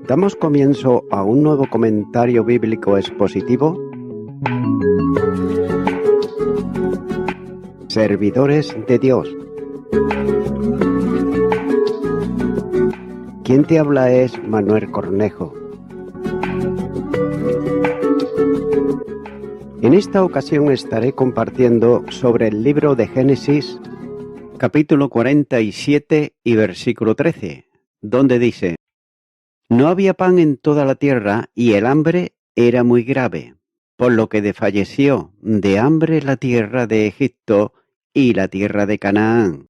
Damos comienzo a un nuevo comentario bíblico expositivo. Servidores de Dios. Quien te habla es Manuel Cornejo. En esta ocasión estaré compartiendo sobre el libro de Génesis, capítulo 47 y versículo 13, donde dice: No había pan en toda la tierra y el hambre era muy grave, por lo que desfalleció de hambre la tierra de Egipto y la tierra de Canaán.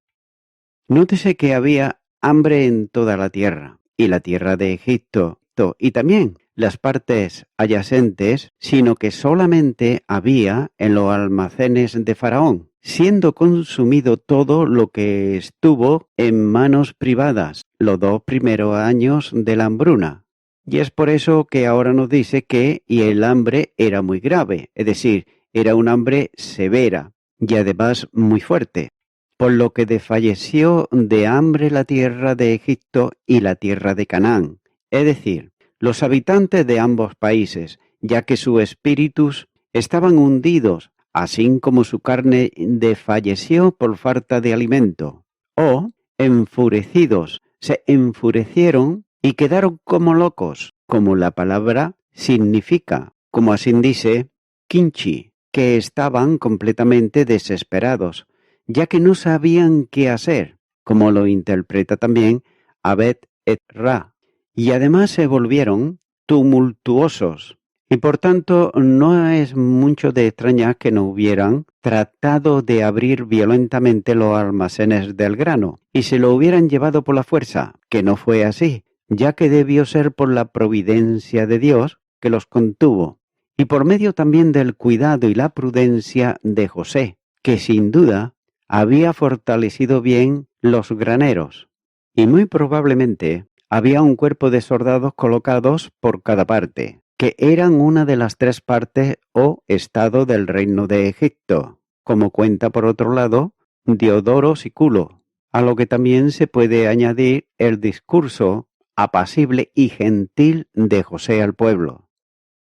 Nótese que había hambre en toda la tierra y la tierra de Egipto y también las partes adyacentes, sino que solamente había en los almacenes de Faraón, siendo consumido todo lo que estuvo en manos privadas los 2 primeros años de la hambruna. Y es por eso que ahora nos dice que el hambre era muy grave, es decir, era un hambre severa y además muy fuerte, por lo que desfalleció de hambre la tierra de Egipto y la tierra de Canaán, es decir, los habitantes de ambos países, ya que sus espíritus estaban hundidos, así como su carne desfalleció por falta de alimento, o enfurecidos, se enfurecieron y quedaron como locos, como la palabra significa, como así dice, kinchi, que estaban completamente desesperados, ya que no sabían qué hacer, como lo interpreta también Abed et-Ra, y además se volvieron tumultuosos. Y por tanto no es mucho de extrañar que no hubieran tratado de abrir violentamente los almacenes del grano y se lo hubieran llevado por la fuerza, que no fue así, ya que debió ser por la providencia de Dios que los contuvo, y por medio también del cuidado y la prudencia de José, que sin duda había fortalecido bien los graneros, y muy probablemente había un cuerpo de soldados colocados por cada parte, que eran una de las 3 partes o estado del reino de Egipto, como cuenta por otro lado Diodoro Sículo, a lo que también se puede añadir el discurso apacible y gentil de José al pueblo.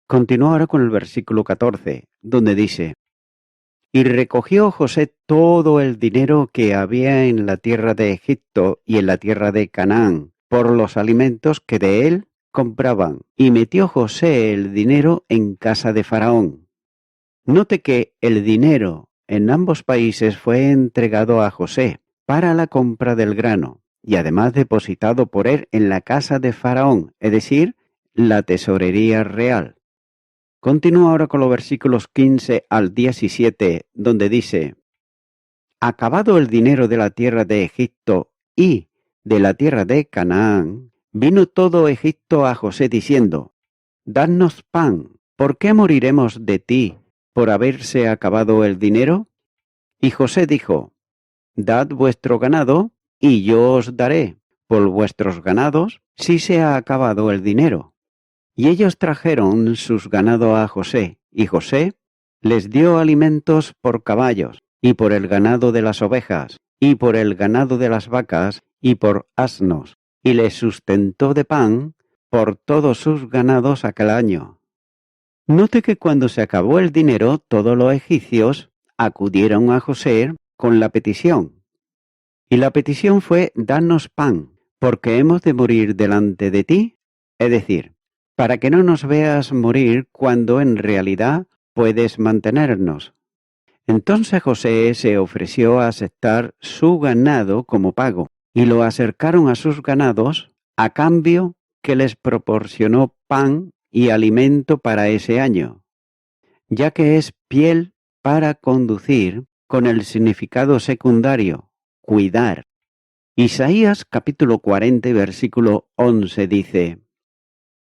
Continúa ahora con el versículo 14, donde dice: Y recogió José todo el dinero que había en la tierra de Egipto y en la tierra de Canaán, por los alimentos que de él compraban, y metió José el dinero en casa de Faraón. Note que el dinero en ambos países fue entregado a José para la compra del grano, y además depositado por él en la casa de Faraón, es decir, la tesorería real. Continúa ahora con los versículos 15 al 17, donde dice: Acabado el dinero de la tierra de Egipto y de la tierra de Canaán, vino todo Egipto a José diciendo: Dadnos pan, ¿por qué moriremos de ti por haberse acabado el dinero? Y José dijo: Dad vuestro ganado, y yo os daré por vuestros ganados si se ha acabado el dinero. Y ellos trajeron sus ganados a José, y José les dio alimentos por caballos, y por el ganado de las ovejas, y por el ganado de las vacas, y por asnos, y les sustentó de pan por todos sus ganados aquel año. Note que cuando se acabó el dinero, todos los egipcios acudieron a José con la petición. Y la petición fue: danos pan, porque hemos de morir delante de ti, es decir, para que no nos veas morir cuando en realidad puedes mantenernos. Entonces José se ofreció a aceptar su ganado como pago, y lo acercaron a sus ganados a cambio que les proporcionó pan y alimento para ese año, ya que es piel para conducir, con el significado secundario, cuidar. Isaías capítulo 40 versículo 11 dice: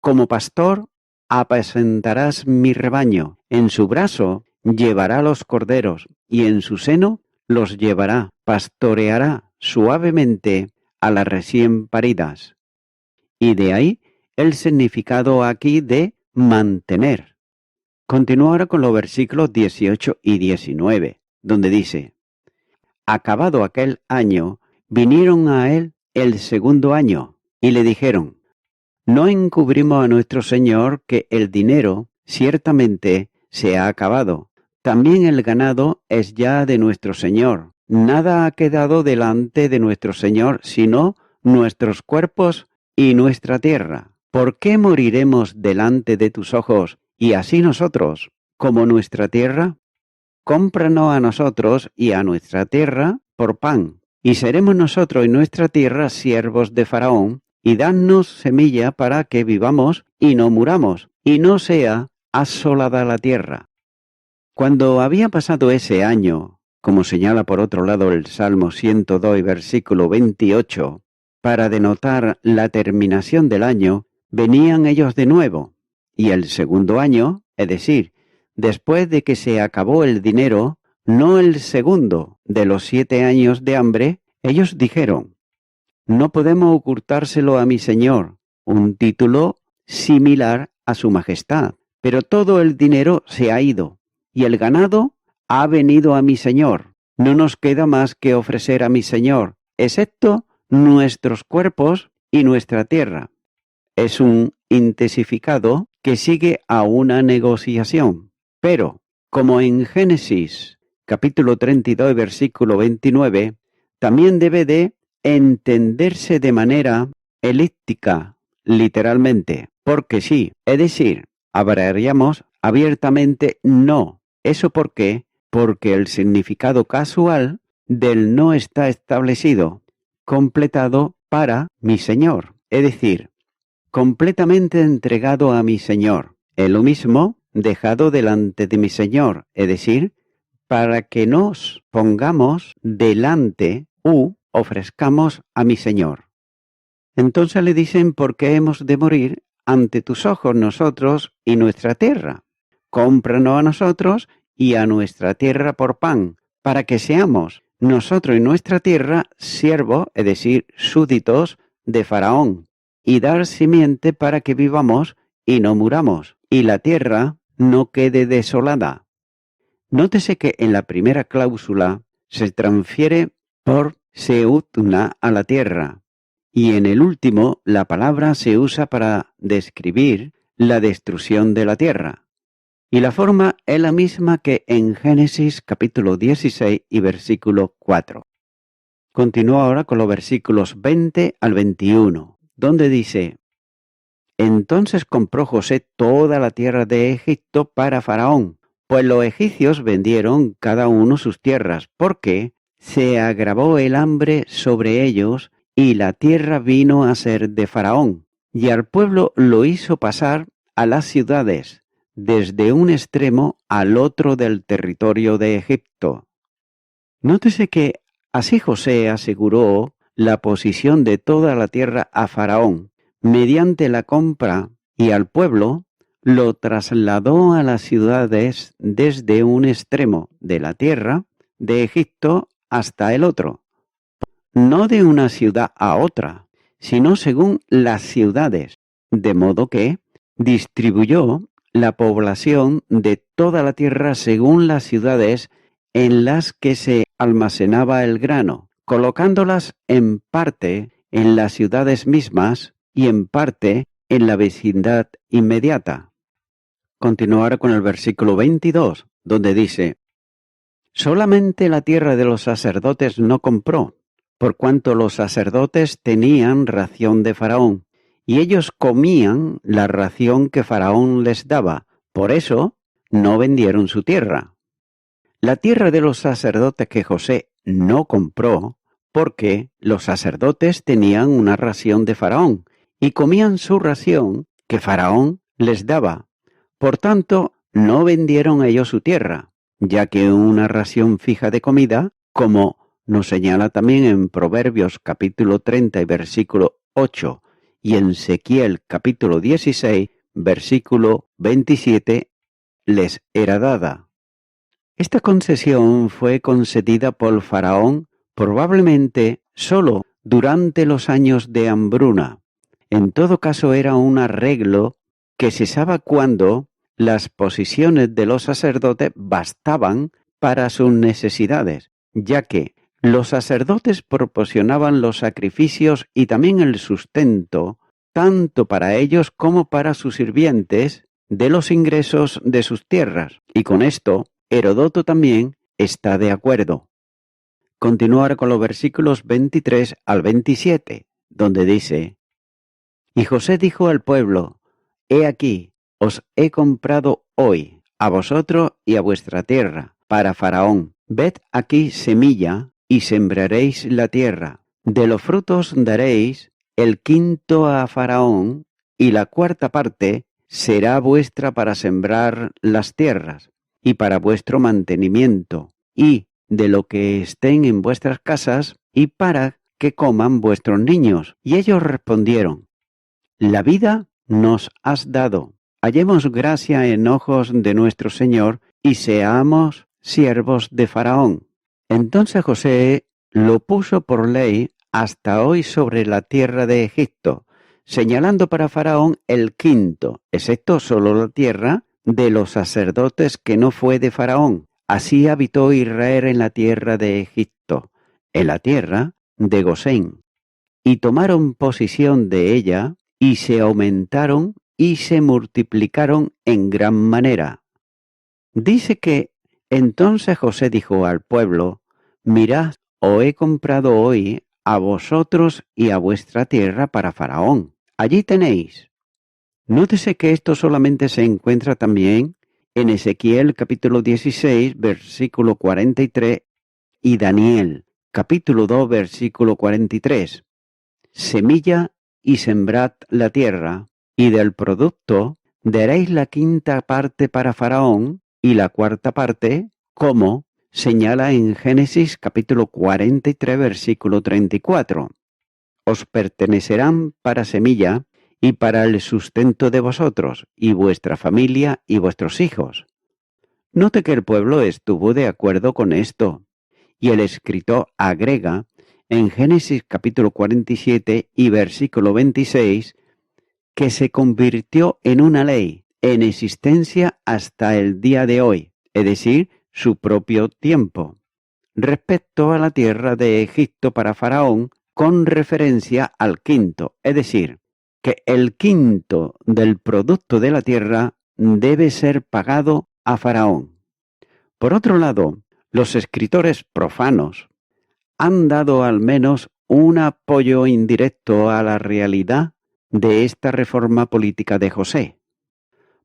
Como pastor apacentarás mi rebaño, en su brazo llevará los corderos, y en su seno los llevará, pastoreará suavemente a las recién paridas. Y de ahí el significado aquí de mantener. Continúa ahora con los versículos 18 y 19, donde dice: Acabado aquel año, vinieron a él el segundo año, y le dijeron: no encubrimos a nuestro Señor que el dinero ciertamente se ha acabado. También el ganado es ya de nuestro Señor. Nada ha quedado delante de nuestro Señor, sino nuestros cuerpos y nuestra tierra. ¿Por qué moriremos delante de tus ojos, y así nosotros, como nuestra tierra? Cómpranos a nosotros y a nuestra tierra por pan, y seremos nosotros y nuestra tierra siervos de Faraón, y danos semilla para que vivamos y no muramos, y no sea asolada la tierra. Cuando había pasado ese año, como señala por otro lado el Salmo 102, versículo 28, para denotar la terminación del año, venían ellos de nuevo, y el segundo año, es decir, después de que se acabó el dinero, no el segundo de los 7 años de hambre, ellos dijeron: no podemos ocultárselo a mi señor, un título similar a su majestad, pero todo el dinero se ha ido, y el ganado ha venido a mi señor. No nos queda más que ofrecer a mi señor, excepto nuestros cuerpos y nuestra tierra. Es un intensificado que sigue a una negociación, pero como en Génesis capítulo 32 versículo 29, también debe de entenderse de manera elíptica, literalmente, porque sí, es decir, hablaríamos abiertamente no. ¿Eso por qué? Porque el significado casual del no está establecido, completado para mi Señor, es decir, completamente entregado a mi Señor. Es lo mismo, dejado delante de mi Señor, es decir, para que nos pongamos delante u ofrezcamos a mi Señor. Entonces le dicen: ¿por qué hemos de morir ante tus ojos nosotros y nuestra tierra? Cómpranos a nosotros y a nuestra tierra por pan, para que seamos nosotros y nuestra tierra siervos, es decir, súbditos de Faraón, y dar simiente para que vivamos y no muramos, y la tierra no quede desolada. Nótese que en la primera cláusula se transfiere por seutna a la tierra, y en el último la palabra se usa para describir la destrucción de la tierra. Y la forma es la misma que en Génesis capítulo 16 y versículo 4. Continúo ahora con los versículos 20 al 21, donde dice: entonces compró José toda la tierra de Egipto para Faraón, pues los egipcios vendieron cada uno sus tierras, porque se agravó el hambre sobre ellos, y la tierra vino a ser de Faraón, y al pueblo lo hizo pasar a las ciudades, desde un extremo al otro del territorio de Egipto. Nótese que así José aseguró la posición de toda la tierra a Faraón, mediante la compra, y al pueblo lo trasladó a las ciudades desde un extremo de la tierra de Egipto hasta el otro, no de una ciudad a otra, sino según las ciudades, de modo que distribuyó la población de toda la tierra según las ciudades en las que se almacenaba el grano, colocándolas en parte en las ciudades mismas y en parte en la vecindad inmediata. Continuar con el versículo 22, donde dice: solamente la tierra de los sacerdotes no compró, por cuanto los sacerdotes tenían ración de Faraón, y ellos comían la ración que Faraón les daba, por eso no vendieron su tierra. La tierra de los sacerdotes que José no compró, porque los sacerdotes tenían una ración de Faraón, y comían su ración que Faraón les daba. Por tanto, no vendieron ellos su tierra, ya que una ración fija de comida, como nos señala también en Proverbios capítulo 30 y versículo 8, y en Ezequiel capítulo 16, versículo 27, les era dada. Esta concesión fue concedida por Faraón probablemente solo durante los años de hambruna. En todo caso era un arreglo que cesaba cuando las posiciones de los sacerdotes bastaban para sus necesidades, ya que los sacerdotes proporcionaban los sacrificios y también el sustento tanto para ellos como para sus sirvientes, de los ingresos de sus tierras. Y con esto, Heródoto también está de acuerdo. Continúo ahora con los versículos 23 al 27, donde dice: Y José dijo al pueblo: He aquí, os he comprado hoy, a vosotros y a vuestra tierra, para Faraón. Ved aquí semilla, y sembraréis la tierra. De los frutos daréis el quinto a Faraón, y la cuarta parte será vuestra para sembrar las tierras, y para vuestro mantenimiento, y de lo que estén en vuestras casas, y para que coman vuestros niños. Y ellos respondieron: La vida nos has dado. Hallemos gracia en ojos de nuestro Señor, y seamos siervos de Faraón. Entonces José lo puso por ley hasta hoy sobre la tierra de Egipto, señalando para Faraón el quinto, excepto solo la tierra de los sacerdotes que no fue de Faraón. Así habitó Israel en la tierra de Egipto, en la tierra de Gosén. Y tomaron posesión de ella, y se aumentaron y se multiplicaron en gran manera. Dice que entonces José dijo al pueblo: Mirad, os he comprado hoy a vosotros y a vuestra tierra para Faraón. Allí tenéis. Nótese que esto solamente se encuentra también en Ezequiel capítulo 16, versículo 43, y Daniel capítulo 2, versículo 43. Semilla y sembrad la tierra, y del producto daréis la quinta parte para Faraón, y la cuarta parte, como señala en Génesis capítulo 43, versículo 34. Os pertenecerán para semilla y para el sustento de vosotros, y vuestra familia y vuestros hijos. Note que el pueblo estuvo de acuerdo con esto, y el escritor agrega en Génesis capítulo 47 y versículo 26 que se convirtió en una ley en existencia hasta el día de hoy, es decir, su propio tiempo, respecto a la tierra de Egipto para Faraón, con referencia al quinto, es decir, que el quinto del producto de la tierra debe ser pagado a Faraón. Por otro lado, los escritores profanos han dado al menos un apoyo indirecto a la realidad de esta reforma política de José.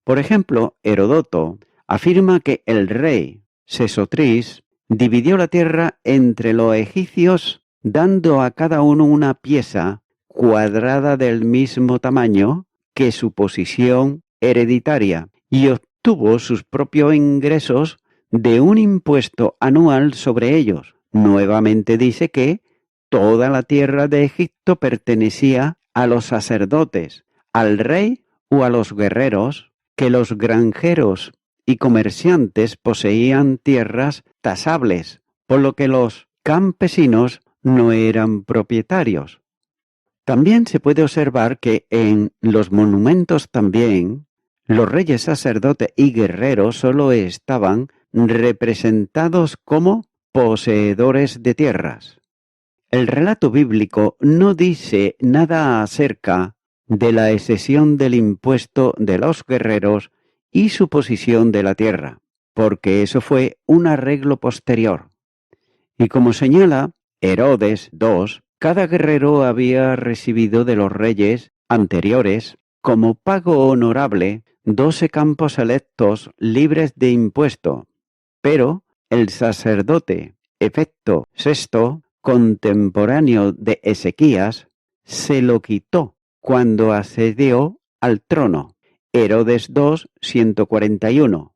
Por ejemplo, Heródoto afirma que el rey Sesostris dividió la tierra entre los egipcios, dando a cada uno una pieza cuadrada del mismo tamaño que su posición hereditaria, y obtuvo sus propios ingresos de un impuesto anual sobre ellos. Nuevamente dice que toda la tierra de Egipto pertenecía a los sacerdotes, al rey o a los guerreros, que los granjeros y comerciantes poseían tierras tasables, por lo que los campesinos no eran propietarios. También se puede observar que en los monumentos también los reyes sacerdotes y guerreros solo estaban representados como poseedores de tierras. El relato bíblico no dice nada acerca de la excesión del impuesto de los guerreros y su posición de la tierra, porque eso fue un arreglo posterior. Y como señala Herodes II, cada guerrero había recibido de los reyes anteriores, como pago honorable, 12 campos electos libres de impuesto, pero el sacerdote Efecto VI, contemporáneo de Ezequías, se lo quitó cuando accedió al trono, Herodes II, 141.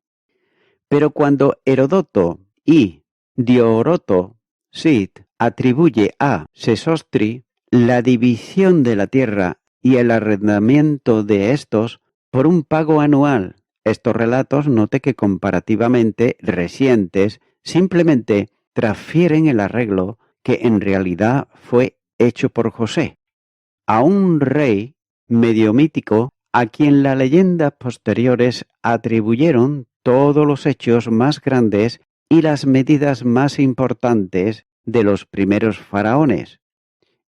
Pero cuando Heródoto y Dioroto Cid atribuye a Sesostri la división de la tierra y el arrendamiento de estos por un pago anual, estos relatos, note que comparativamente recientes, simplemente transfieren el arreglo que en realidad fue hecho por José, a un rey medio mítico a quien las leyendas posteriores atribuyeron todos los hechos más grandes y las medidas más importantes de los primeros faraones.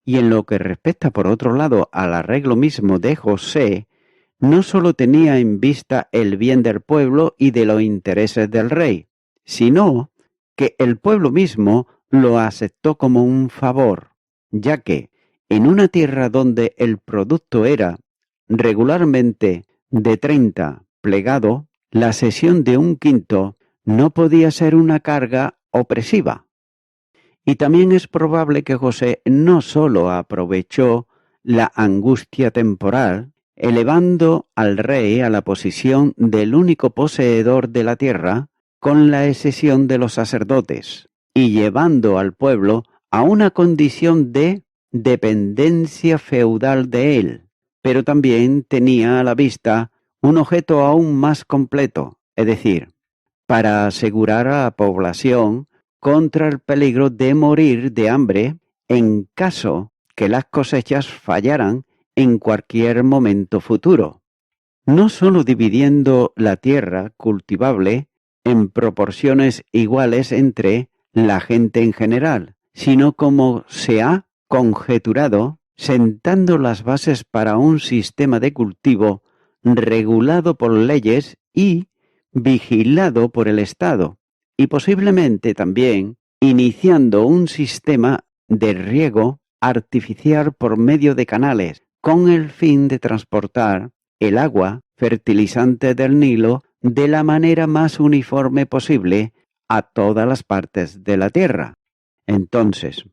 Y en lo que respecta, por otro lado, al arreglo mismo de José, no sólo tenía en vista el bien del pueblo y de los intereses del rey, sino que el pueblo mismo lo aceptó como un favor, ya que en una tierra donde el producto era regularmente de 30 plegado, la cesión de un quinto no podía ser una carga opresiva. Y también es probable que José no sólo aprovechó la angustia temporal, elevando al rey a la posición del único poseedor de la tierra, con la excesión de los sacerdotes, y llevando al pueblo a una condición de dependencia feudal de él, pero también tenía a la vista un objeto aún más completo, es decir, para asegurar a la población contra el peligro de morir de hambre en caso que las cosechas fallaran en cualquier momento futuro. No sólo dividiendo la tierra cultivable en proporciones iguales entre la gente en general, sino como se ha conjeturado, sentando las bases para un sistema de cultivo regulado por leyes y vigilado por el Estado, y posiblemente también iniciando un sistema de riego artificial por medio de canales, con el fin de transportar el agua fertilizante del Nilo de la manera más uniforme posible a todas las partes de la Tierra. Entonces,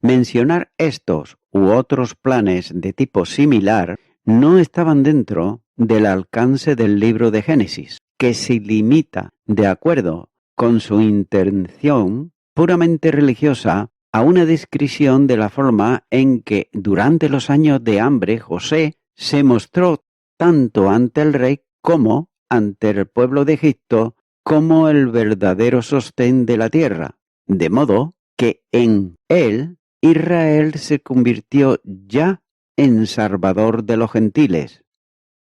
mencionar estos u otros planes de tipo similar no estaban dentro del alcance del libro de Génesis, que se limita, de acuerdo con su intención puramente religiosa, a una descripción de la forma en que durante los años de hambre José se mostró tanto ante el rey como ante el pueblo de Egipto como el verdadero sostén de la tierra, de modo que en él Israel se convirtió ya en salvador de los gentiles.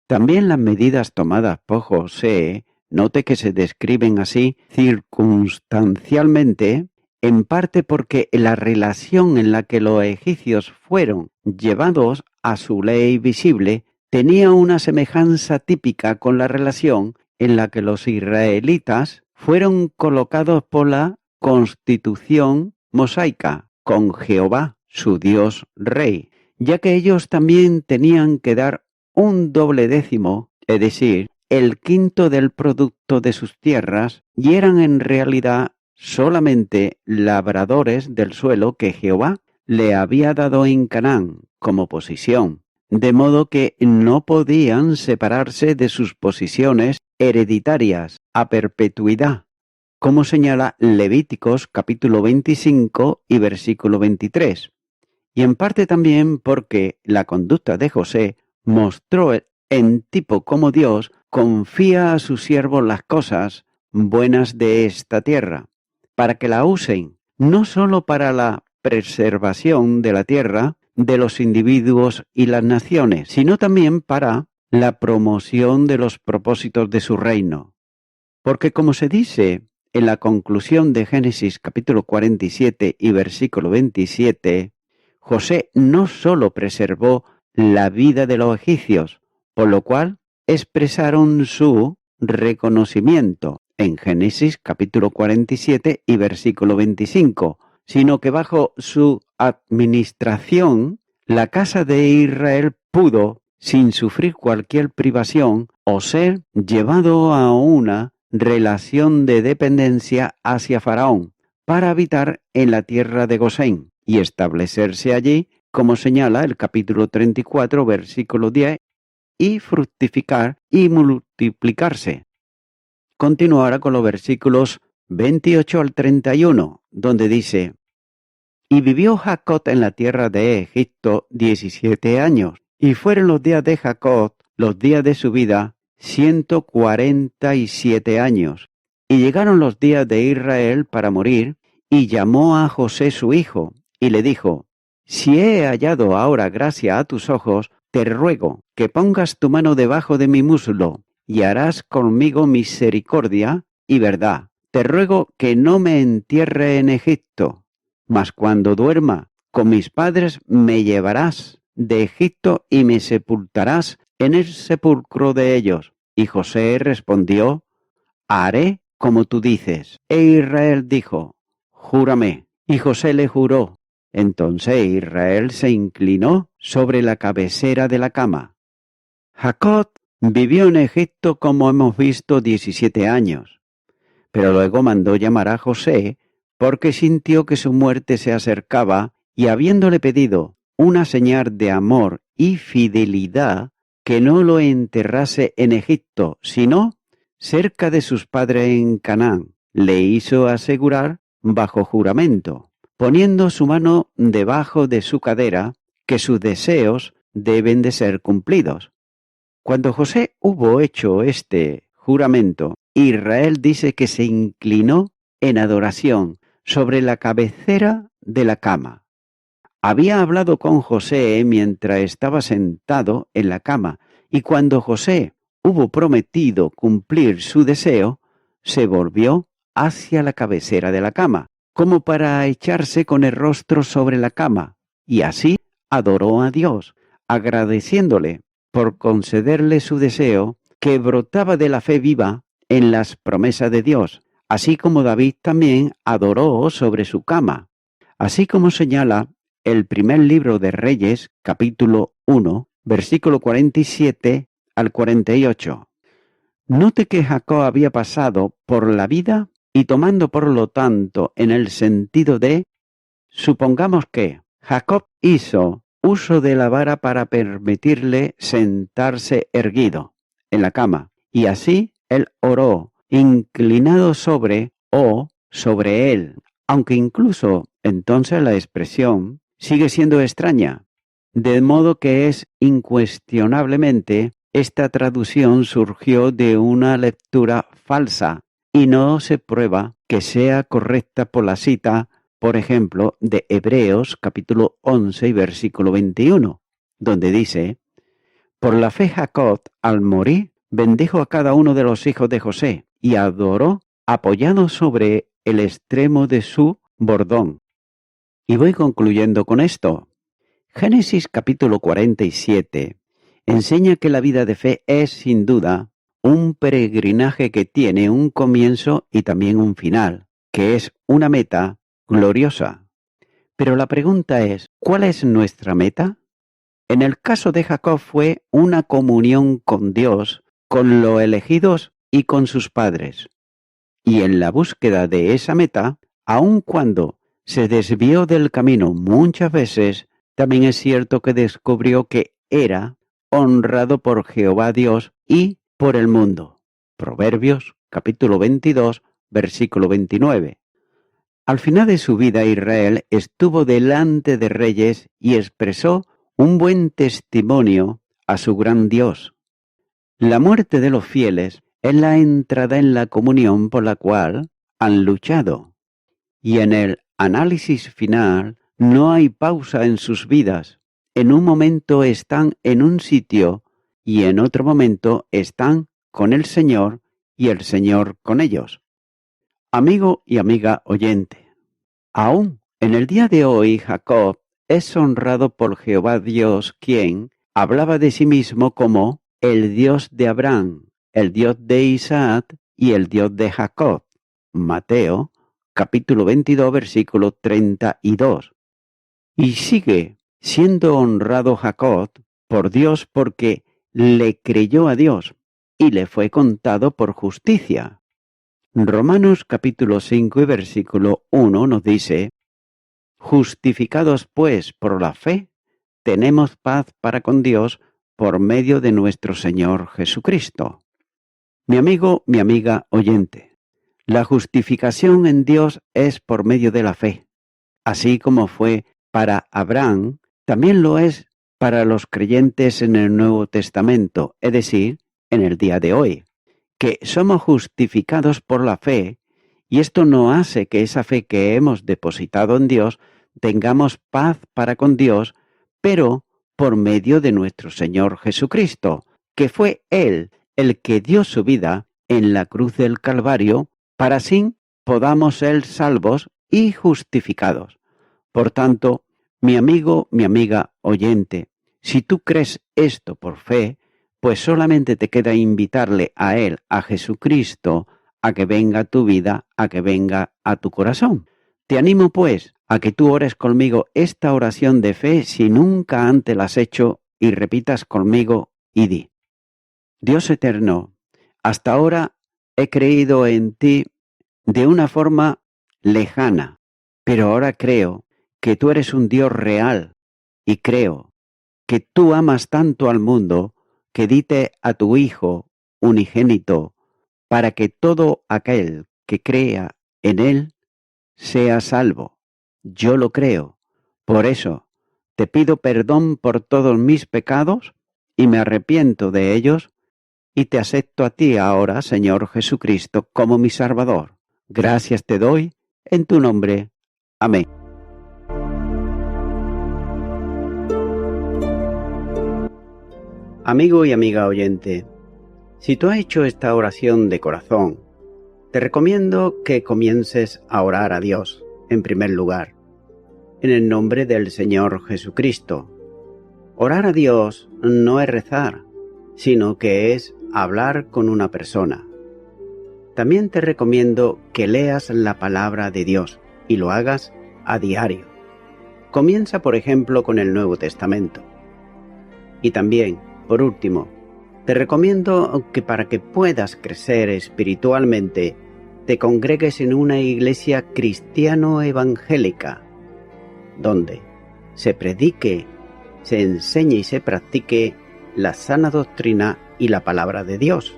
También las medidas tomadas por José, note que se describen así circunstancialmente, en parte porque la relación en la que los egipcios fueron llevados a su ley visible tenía una semejanza típica con la relación en la que los israelitas fueron colocados por la constitución mosaica con Jehová, su Dios Rey, ya que ellos también tenían que dar un doble décimo, es decir, el quinto del producto de sus tierras, y eran en realidad solamente labradores del suelo que Jehová le había dado en Canaán como posesión, de modo que no podían separarse de sus posiciones hereditarias a perpetuidad, como señala Levíticos capítulo 25 y versículo 23, y en parte también porque la conducta de José mostró en tipo como Dios confía a sus siervos las cosas buenas de esta tierra, para que la usen, no sólo para la preservación de la tierra, de los individuos y las naciones, sino también para la promoción de los propósitos de su reino. Porque como se dice en la conclusión de Génesis capítulo 47 y versículo 27, José no sólo preservó la vida de los egipcios, por lo cual expresaron su reconocimiento en Génesis capítulo 47 y versículo 25, sino que bajo su administración la casa de Israel pudo, sin sufrir cualquier privación, o ser llevado a una relación de dependencia hacia Faraón, para habitar en la tierra de Gosén y establecerse allí, como señala el capítulo 34, versículo 10, y fructificar y multiplicarse. Continúa ahora con los versículos 28 al 31, donde dice: Y vivió Jacob en la tierra de Egipto 17 años, y fueron los días de Jacob, los días de su vida, 147 años. Y llegaron los días de Israel para morir, y llamó a José su hijo, y le dijo: Si he hallado ahora gracia a tus ojos, te ruego que pongas tu mano debajo de mi muslo, y harás conmigo misericordia y verdad. Te ruego que no me entierre en Egipto, mas cuando duerma, con mis padres me llevarás de Egipto y me sepultarás en el sepulcro de ellos. Y José respondió, haré como tú dices. E Israel dijo, júrame. Y José le juró. Entonces Israel se inclinó sobre la cabecera de la cama. Jacob vivió en Egipto, como hemos visto, 17 años, pero luego mandó llamar a José porque sintió que su muerte se acercaba y habiéndole pedido una señal de amor y fidelidad, que no lo enterrase en Egipto, sino cerca de sus padres en Canaán, le hizo asegurar bajo juramento, poniendo su mano debajo de su cadera, que sus deseos deben de ser cumplidos. Cuando José hubo hecho este juramento, Israel dice que se inclinó en adoración sobre la cabecera de la cama. Había hablado con José mientras estaba sentado en la cama, y cuando José hubo prometido cumplir su deseo, se volvió hacia la cabecera de la cama, como para echarse con el rostro sobre la cama, y así adoró a Dios, agradeciéndole por concederle su deseo, que brotaba de la fe viva en las promesas de Dios, así como David también adoró sobre su cama, así como señala el primer libro de Reyes, capítulo 1, versículo 47 al 48. Note que Jacob había pasado por la vida y tomando por lo tanto en el sentido de, supongamos que Jacob hizo uso de la vara para permitirle sentarse erguido en la cama, y así él oró, inclinado sobre o sobre él, aunque incluso entonces la expresión sigue siendo extraña, de modo que es incuestionablemente esta traducción surgió de una lectura falsa y no se prueba que sea correcta por la cita, por ejemplo, de Hebreos capítulo 11 y versículo 21, donde dice, por la fe Jacob, al morir, bendijo a cada uno de los hijos de José y adoró apoyado sobre el extremo de su bordón. Y voy concluyendo con esto. Génesis capítulo 47 enseña que la vida de fe es, sin duda, un peregrinaje que tiene un comienzo y también un final, que es una meta gloriosa. Pero la pregunta es, ¿cuál es nuestra meta? En el caso de Jacob fue una comunión con Dios, con los elegidos y con sus padres. Y en la búsqueda de esa meta, aun cuando se desvió del camino muchas veces, también es cierto que descubrió que era honrado por Jehová Dios y por el mundo. Proverbios capítulo 22, versículo 29. Al final de su vida Israel estuvo delante de reyes y expresó un buen testimonio a su gran Dios. La muerte de los fieles es la entrada en la comunión por la cual han luchado. Y en el análisis final no hay pausa en sus vidas. En un momento están en un sitio y en otro momento están con el Señor y el Señor con ellos. Amigo y amiga oyente, aún en el día de hoy Jacob es honrado por Jehová Dios, quien hablaba de sí mismo como el Dios de Abraham, el Dios de Isaac y el Dios de Jacob. Mateo capítulo 22, versículo 32. Y sigue siendo honrado Jacob por Dios porque le creyó a Dios y le fue contado por justicia. Romanos capítulo 5 y versículo 1 nos dice, justificados pues por la fe, tenemos paz para con Dios por medio de nuestro Señor Jesucristo. Mi amigo, mi amiga oyente, la justificación en Dios es por medio de la fe. Así como fue para Abraham, también lo es para los creyentes en el Nuevo Testamento, es decir, en el día de hoy, que somos justificados por la fe, y esto no hace que esa fe que hemos depositado en Dios tengamos paz para con Dios, pero por medio de nuestro Señor Jesucristo, que fue Él el que dio su vida en la cruz del Calvario, para así podamos ser salvos y justificados. Por tanto, Mi amigo, mi amiga oyente, si tú crees esto por fe, pues solamente te queda invitarle a Él, a Jesucristo, a que venga a tu vida, a que venga a tu corazón. Te animo pues a que tú ores conmigo esta oración de fe si nunca antes la has hecho y repitas conmigo y di: Dios eterno, hasta ahora he creído en ti de una forma lejana, pero ahora creo que tú eres un Dios real y creo que tú amas tanto al mundo que diste a tu Hijo unigénito para que todo aquel que crea en Él sea salvo. Yo lo creo. Por eso te pido perdón por todos mis pecados y me arrepiento de ellos y te acepto a ti ahora, Señor Jesucristo, como mi Salvador. Gracias te doy en tu nombre. Amén. Amigo y amiga oyente, si tú has hecho esta oración de corazón, te recomiendo que comiences a orar a Dios, en primer lugar, en el nombre del Señor Jesucristo. Orar a Dios no es rezar, sino que es hablar con una persona. También te recomiendo que leas la palabra de Dios y lo hagas a diario. Comienza, por ejemplo, con el Nuevo Testamento. Y también, por último, te recomiendo que para que puedas crecer espiritualmente, te congregues en una iglesia cristiano-evangélica, donde se predique, se enseñe y se practique la sana doctrina y la palabra de Dios.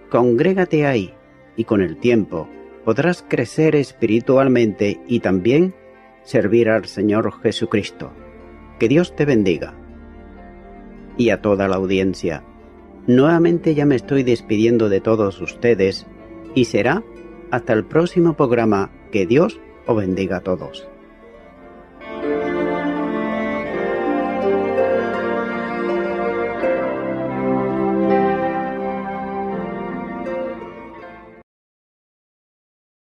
Congrégate ahí y con el tiempo podrás crecer espiritualmente y también servir al Señor Jesucristo. Que Dios te bendiga. Y a toda la audiencia, nuevamente ya me estoy despidiendo de todos ustedes y será hasta el próximo programa. Que Dios os bendiga a todos.